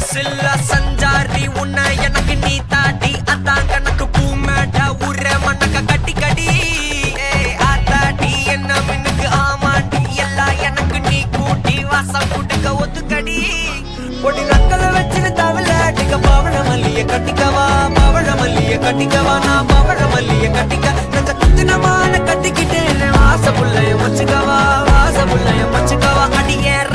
சில்லா சஞ்சாரி உன்னை எனக்கு நீ தாடி அதான் கணக்கு பூமேட உர மண்ணக்க கட்டி கடி ஆத்தாடி என்ன மின்னுக்கு ஆமாண்டி எல்லாம் எனக்கு நீ கூட்டி வாசம் கூட்டுக்க ஒத்துக்கடி பொடி நக்கல வச்சிரு தவள அடிக்க பவழ மல்லிய கட்டிக்கவா பவழ மல்லிய கட்டிக்கவா நான் பவழ மல்லிய கட்டிக்க நெஞ்ச குத்துனமான கட்டிக்கிட்டே வாச புள்ளைய வச்சுக்கவா வாச புள்ளைய வச்சுக்கவா அடியேற